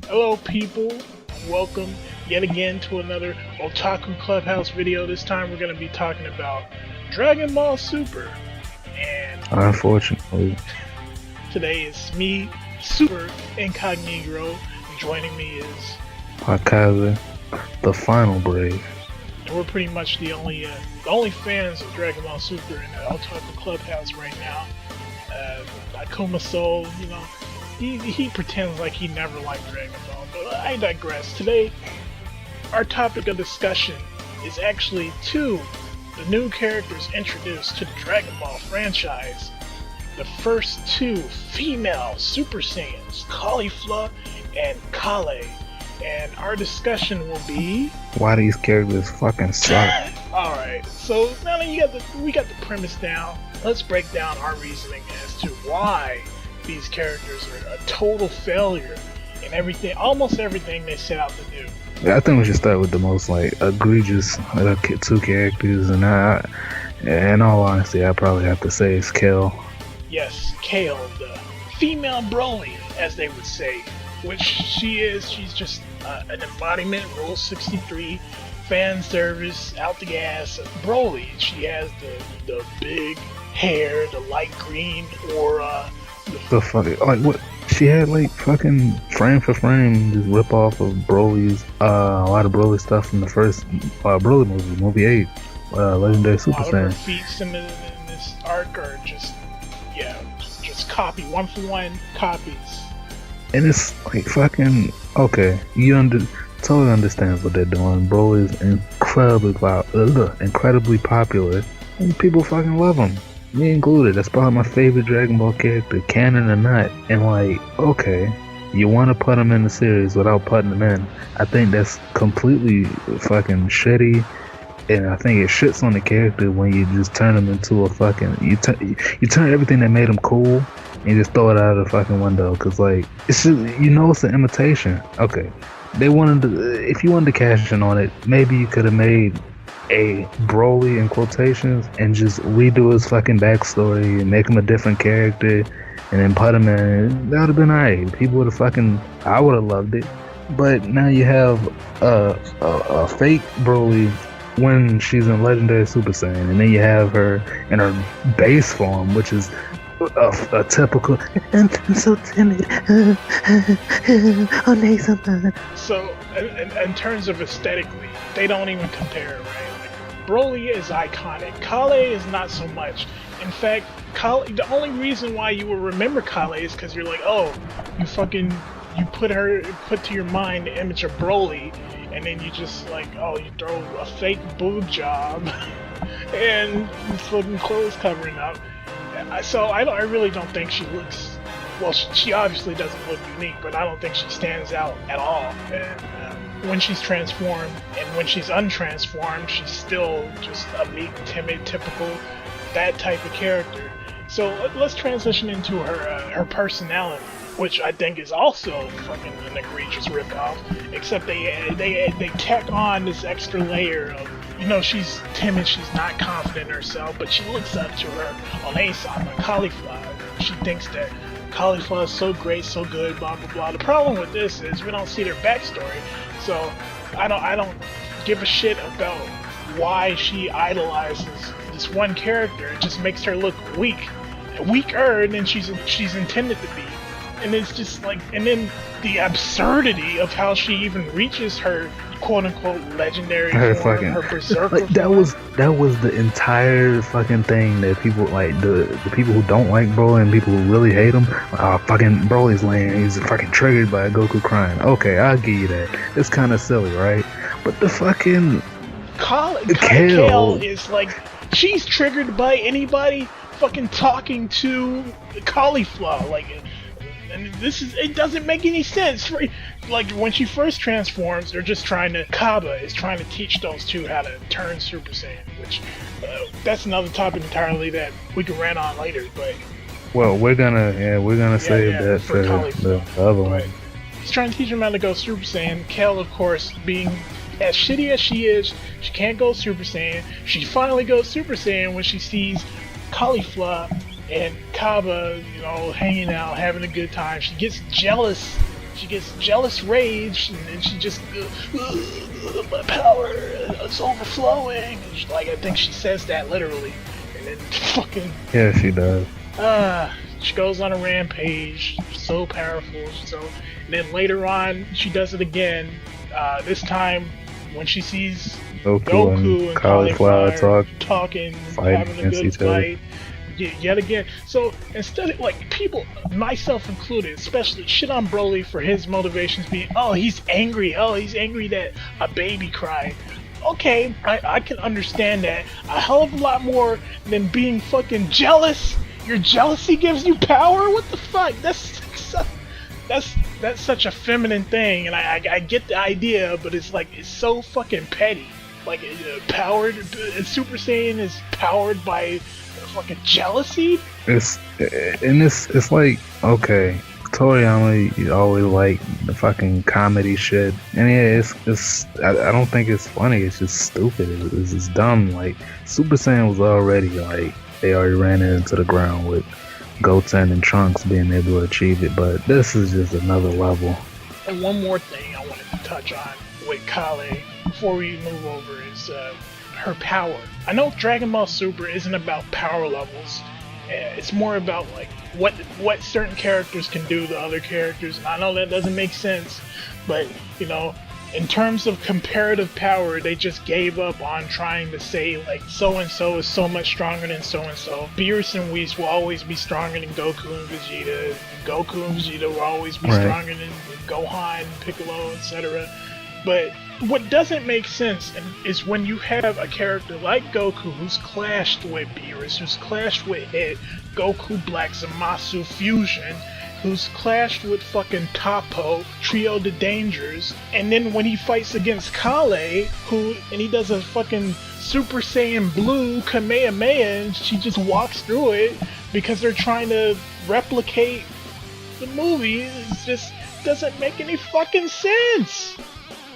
Hello people, welcome yet again to another Otaku Clubhouse video. This time we're going to be talking about Dragon Ball Super. And unfortunately, today is me, Super Incognito, and joining me is Akaza, the final brave. and we're pretty much the only fans of Dragon Ball Super in the Otaku Clubhouse right now. Akuma Soul, he pretends like he never liked Dragon Ball, but I digress. Today, our topic of discussion is actually the new characters introduced to the Dragon Ball franchise. The first two female Super Saiyans, Caulifla and Kale. And our discussion will be... Why these characters fucking suck? Alright, so now that we got the premise down, let's break down our reasoning as to why these characters are a total failure in everything, almost everything they set out to do. I think we should start with the most egregious two characters, and in all honesty, I probably have to say it's Kale. Yes, Kale, the female Broly, as they would say, which she is. She's just an embodiment, Rule 63, fan service, out the ass of Broly. She has the big hair, the light green aura. The fuck, what? She had fucking frame for frame just rip off of Broly's a lot of Broly stuff from the first Broly movie 8, Legendary Super Saiyan. All of her feats in this arc are just copy, one for one copies. And it's fucking okay. Totally understands what they're doing. Broly is incredibly popular, and people fucking love him. Me included. That's probably my favorite Dragon Ball character, canon or not. And okay, you want to put him in the series without putting him in. I think that's completely fucking shitty, and I think it shits on the character when you just turn him into a fucking you turn everything that made him cool and just throw it out of the fucking window. Cause it's just, it's an imitation. Okay, they wanted to, if you wanted to cash in on it, maybe you could have made a Broly in quotations and just redo his fucking backstory and make him a different character and then put him in. That would have been alright. People would have I would have loved it. But now you have a fake Broly when she's in Legendary Super Saiyan, and then you have her in her base form, which is a typical I'm so timid. I'll need something. So in terms of aesthetically, they don't even compare, right? Broly is iconic. Kale is not so much. In fact, the only reason why you will remember Kale is because you're like, oh, you put to your mind the image of Broly, and then you just you throw a fake boob job and fucking clothes covering up. So I really don't think she looks. Well, she obviously doesn't look unique, but I don't think she stands out at all. And when she's transformed and when she's untransformed, she's still just a meek, timid, typical that type of character. So let's transition into her personality, which I think is also fucking an egregious ripoff. Except they tack on this extra layer of, she's timid, she's not confident in herself, but she looks up to her on Aesop, Caulifla. She thinks that Caulifla is so great, so good, blah blah blah. The problem with this is we don't see their backstory, so I don't give a shit about why she idolizes this one character. It just makes her look weaker than she's intended to be. And it's just and then the absurdity of how she even reaches her quote-unquote legendary form, her berserker form. That was the entire fucking thing that people the people who don't like Broly and people who really hate him. Fucking Broly's lame. He's fucking triggered by Goku crying. Okay, I'll give you that. It's kind of silly, right? But the fucking Kale is she's triggered by anybody fucking talking to Caulifla. And it doesn't make any sense. When she first transforms, Kaba is trying to teach those two how to turn Super Saiyan, which that's another topic entirely that we can rant on later. But we're gonna save that for the other one. He's trying to teach him how to go Super Saiyan. Kale, of course, being as shitty as she is, she can't go Super Saiyan. She finally goes Super Saiyan when she sees Caulifla and Kaba, hanging out, having a good time. She gets jealous she gets jealous rage, and then she just my power is overflowing. And she, like I think she says that literally, and then fucking Yeah, she does. she goes on a rampage. So powerful. So and then later on, she does it again. This time when she sees Goku and Cauliflower talking, having a good fight. Yet again. So instead of like people, myself included, especially shit on Broly for his motivations being, oh he's angry that a baby cried. Okay, I can understand that a hell of a lot more than being fucking jealous. Your jealousy gives you power? What the fuck? That's such a feminine thing, and I get the idea, but it's like it's so fucking petty. Like powered, Super Saiyan is powered by fucking jealousy. It's like, okay, Toriyama, you always like the fucking comedy shit, and yeah, I don't think it's funny. It's just stupid. It's just dumb. Like Super Saiyan was already like they already ran it into the ground with Goten and Trunks being able to achieve it, but this is just another level. And one more thing I wanted to touch on with Kale before we move over is her power. I know Dragon Ball Super isn't about power levels. It's more about like what certain characters can do to other characters. And I know that doesn't make sense, but you know, in terms of comparative power, they just gave up on trying to say like so and so is so much stronger than so and so. Beerus and Whis will always be stronger than Goku and Vegeta. Goku and Vegeta will always be stronger than Gohan, Piccolo, etc. But what doesn't make sense is when you have a character like Goku who's clashed with Beerus, who's clashed with Hit, Goku Black Zamasu Fusion, who's clashed with fucking Toppo, Trio de Dangers, and then when he fights against Kale, and he does a fucking Super Saiyan Blue Kamehameha, and she just walks through it because they're trying to replicate the movie. It just doesn't make any fucking sense.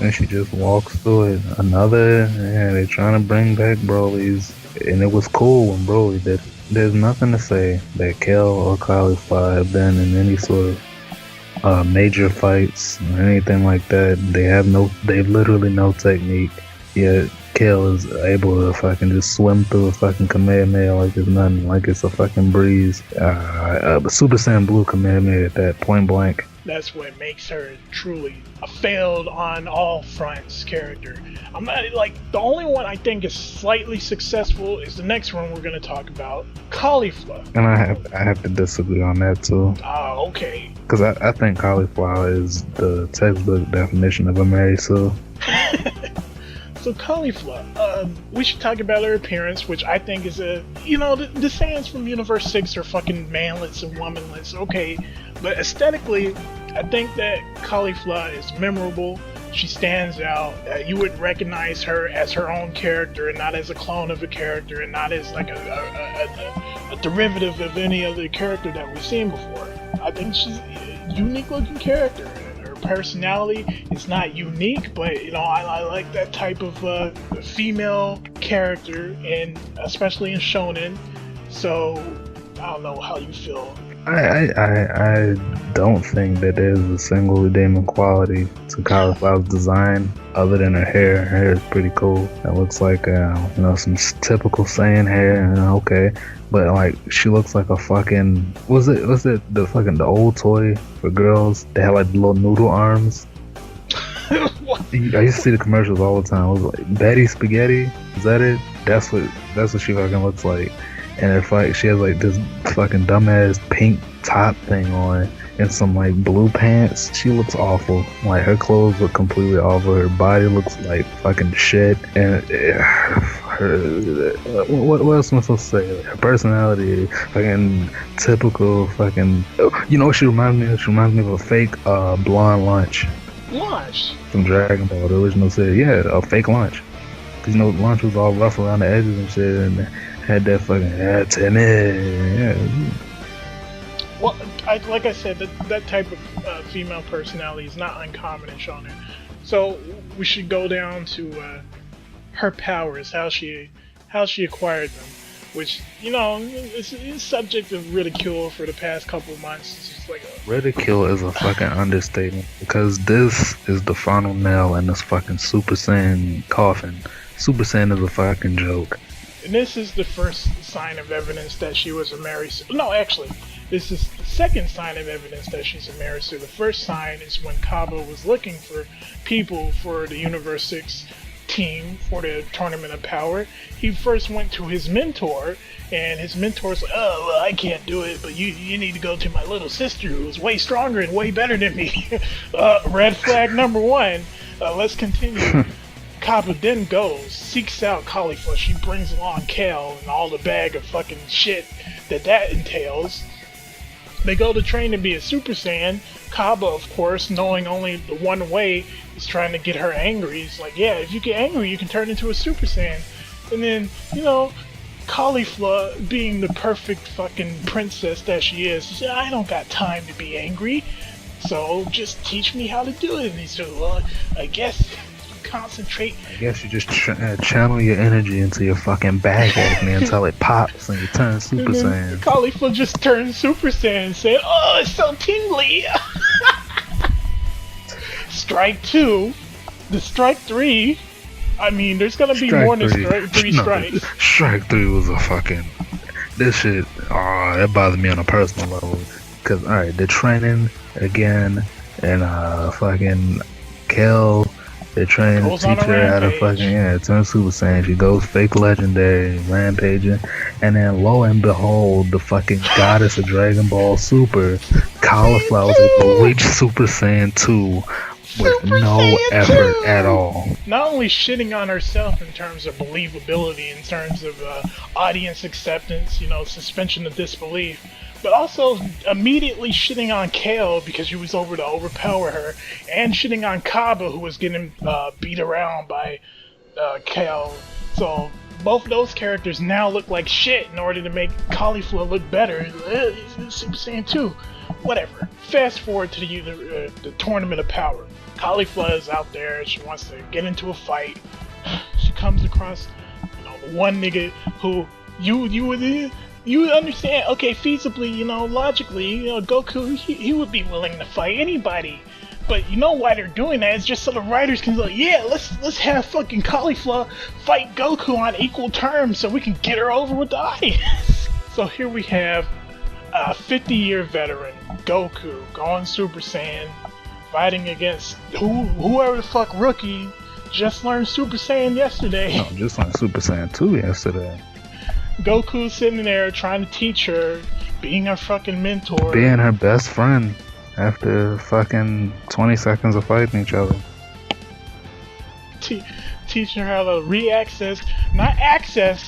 And she just walks through it. They're trying to bring back Broly's, and it was cool when Broly did it. There's nothing to say that Kel or Cauliflower have been in any sort of major fights or anything like that. They literally no technique. Yet Kel is able to fucking just swim through a fucking Kamehameha like it's nothing, like it's a fucking breeze. Super Saiyan Blue Kamehameha at that point blank. That's what makes her truly a failed on all fronts character. I'm not like the only one I think is slightly successful is the next one we're gonna talk about, Cauliflower. And I have to disagree on that too. Okay. Because I think Cauliflower is the textbook definition of a Mary Sue. So Cauliflower, we should talk about her appearance, which I think is the Saiyans from Universe 6 are fucking manless and womanless, okay, but aesthetically, I think that Cauliflower is memorable. She stands out. You would recognize her as her own character and not as a clone of a character and not as like a derivative of any other character that we've seen before. I think she's a unique looking character. Personality is not unique, but I like that type of female character, and especially in shonen. So I don't know how you feel. I don't think that there's a single redeeming quality to Cauliflower's design other than her hair. Her hair is pretty cool. It looks like some typical Saiyan hair. Okay, but like she looks like a fucking the old toy for girls? They had like little noodle arms. I used to see the commercials all the time. It was like Betty Spaghetti. Is that it? That's what she fucking looks like. And her fight, she has like this fucking dumbass pink top thing on and some like blue pants. She looks awful. Like her clothes look completely awful. Her body looks like fucking shit. And what else am I supposed to say? Her personality, fucking typical fucking. You know what she reminds me of? She reminds me of a fake blonde Lunch. Lunch? From Dragon Ball, the original series. Yeah, a fake Lunch. Cause Lunch was all rough around the edges and shit, and had that fucking Well, like I said, that type of female personality is not uncommon in shonen. So we should go down to her powers, how she acquired them. which, you know, is subject of ridicule for the past couple of months. It's just like ridicule is a fucking understatement, because this is the final nail in this fucking Super Saiyan coffin. Super Saiyan is a fucking joke. And this is the first sign of evidence that she was a Mary Sue. No, actually, this is the second sign of evidence that she's a Mary Sue. The first sign is when Kaba was looking for people for the Universe 6 team for the Tournament of Power. He first went to his mentor, and his mentor's like, oh, well, I can't do it, but you need to go to my little sister who is way stronger and way better than me. Red flag number one. Let's continue. Kaba then goes, seeks out Caulifla. She brings along Kale and all the bag of fucking shit that entails. They go to train to be a Super Saiyan. Kaba, of course, knowing only the one way, is trying to get her angry. He's like, yeah, if you get angry, you can turn into a Super Saiyan. And then, you know, Caulifla, being the perfect fucking princess that she is, says, I don't got time to be angry, so just teach me how to do it. And he said, well, I guess concentrate. I guess you just channel your energy into your fucking bag acne until it pops and you turn Super Saiyan. Caulifla just turned Super Saiyan and said, oh, it's so tingly. Strike 2. The strike 3. I mean, there's gonna be more than three strikes. Strike 3 was a fucking... This shit, it bothered me on a personal level. Cause, alright, the training again, and fucking Kel... They train to teach her how to fucking turn Super Saiyan. She goes fake legendary, rampaging, and then lo and behold, the fucking goddess of Dragon Ball Super, Caulifla, was able to reach Super Saiyan 2 with no effort at all. Not only shitting on herself in terms of believability, in terms of audience acceptance, you know, suspension of disbelief, but also immediately shitting on Kale because she was over to overpower her, and shitting on Kaba, who was getting beat around by Kale. So both of those characters now look like shit in order to make Caulifla look better. He's Super Saiyan 2. Whatever. Fast forward to the Tournament of Power. Caulifla is out there. She wants to get into a fight. She comes across, you know, the one nigga who you would understand, okay, feasibly, you know, logically, you know, Goku, he would be willing to fight anybody. But you know why they're doing that? It's just so the writers can go, yeah, let's have fucking Caulifla fight Goku on equal terms so we can get her over with the audience. So here we have a 50-year veteran, Goku, going Super Saiyan, fighting against whoever the fuck rookie just learned Super Saiyan yesterday. No, just learned Super Saiyan 2 yesterday. Goku's sitting there trying to teach her, being her fucking mentor. Being her best friend after fucking 20 seconds of fighting each other. Teaching her how to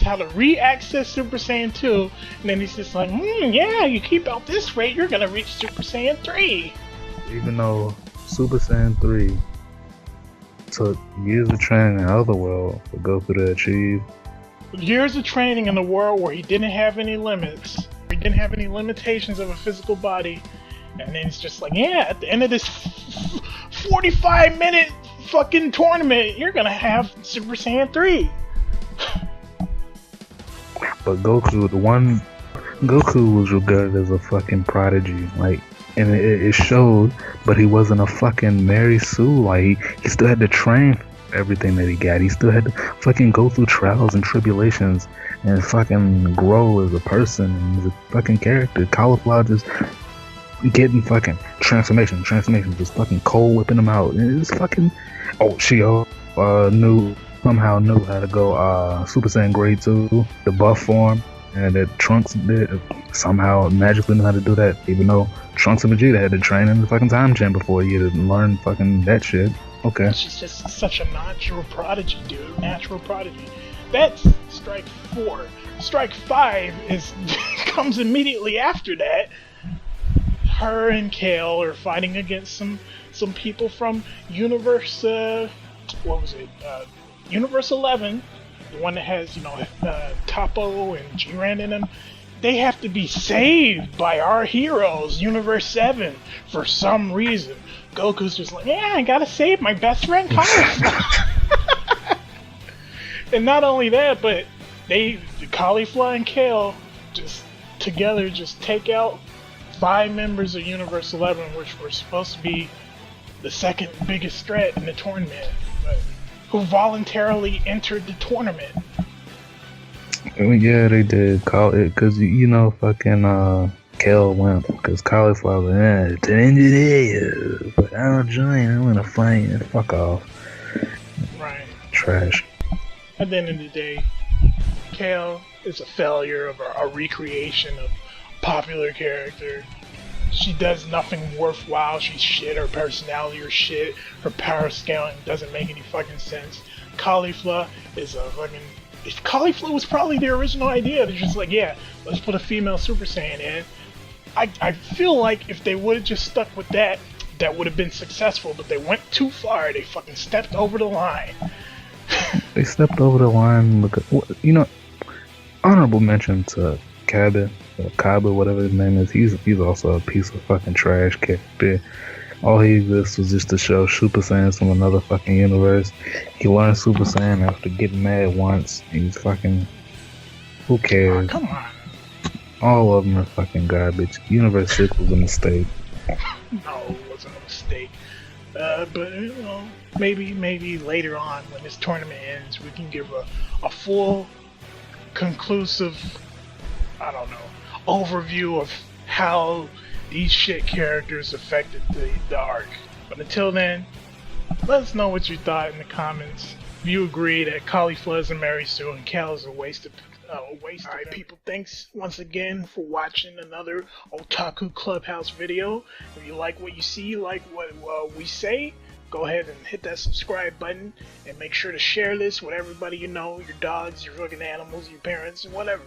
how to re-access Super Saiyan 2. And then he's just like, yeah, you keep out this rate, you're gonna reach Super Saiyan 3. Even though Super Saiyan 3 took years of training in the other world for Goku to achieve. Years of training in a world where he didn't have any limits. He didn't have any limitations of a physical body. And then it's just like, yeah, at the end of this 45-minute fucking tournament, you're gonna have Super Saiyan 3. But Goku was regarded as a fucking prodigy. Like, and it showed, but he wasn't a fucking Mary Sue. Like, he still had to train everything that he got. He still had to fucking go through trials and tribulations and fucking grow as a person and as a fucking character. Caulifla just getting fucking transformation, just fucking cold whipping them out. And it's fucking she somehow knew how to go Super Saiyan Grade 2, the buff form, and that Trunks did somehow magically knew how to do that, even though Trunks and Vegeta had to train in the fucking time chamber before you to learn fucking that shit. Okay. She's just such a natural prodigy, dude. Natural prodigy. That's strike 4. Strike 5 comes immediately after that. Her and Kale are fighting against some people from Universe, Universe 11, the one that has, you know, Toppo and Jiren in them. They have to be saved by our heroes, Universe 7, for some reason. Goku's just like, yeah, I gotta save my best friend Caulifla. And not only that, but Caulifla and Kale just together just take out 5 members of Universe 11, which were supposed to be the second biggest threat in the tournament, but who voluntarily entered the tournament. Yeah, they did call it because fucking Kale went because Cauliflower to engineer, but I'll join. I'm gonna fight and fuck off. Right. Trash. At the end of the day, Kale is a failure of a recreation of popular character. She does nothing worthwhile. She's shit. Her personality or shit. Her power scaling doesn't make any fucking sense. Caulifla is a fucking... Caulifla was probably the original idea. They're just like, yeah, let's put a female Super Saiyan in. I feel like if they would have just stuck with that, that would have been successful, but they went too far. They fucking stepped over the line. They stepped over the line because, honorable mention to Kaba, whatever his name is. He's also a piece of fucking trash character. All he exists was just to show Super Saiyans from another fucking universe. He learned Super Saiyan after getting mad once. He's fucking... Who cares? Oh, come on. All of them are fucking garbage. Universe 6 was a mistake. No, it wasn't a mistake. But, maybe later on, when this tournament ends, we can give a full, conclusive, overview of how these shit characters affected the arc. But until then, let us know what you thought in the comments. If you agree that Caulifla is a Mary Sue and Cal is a waste of Alright people, thanks once again for watching another Otaku Clubhouse video. If you like what you see, like what we say, go ahead and hit that subscribe button and make sure to share this with everybody you know, your dogs, your fucking animals, your parents, and whatever.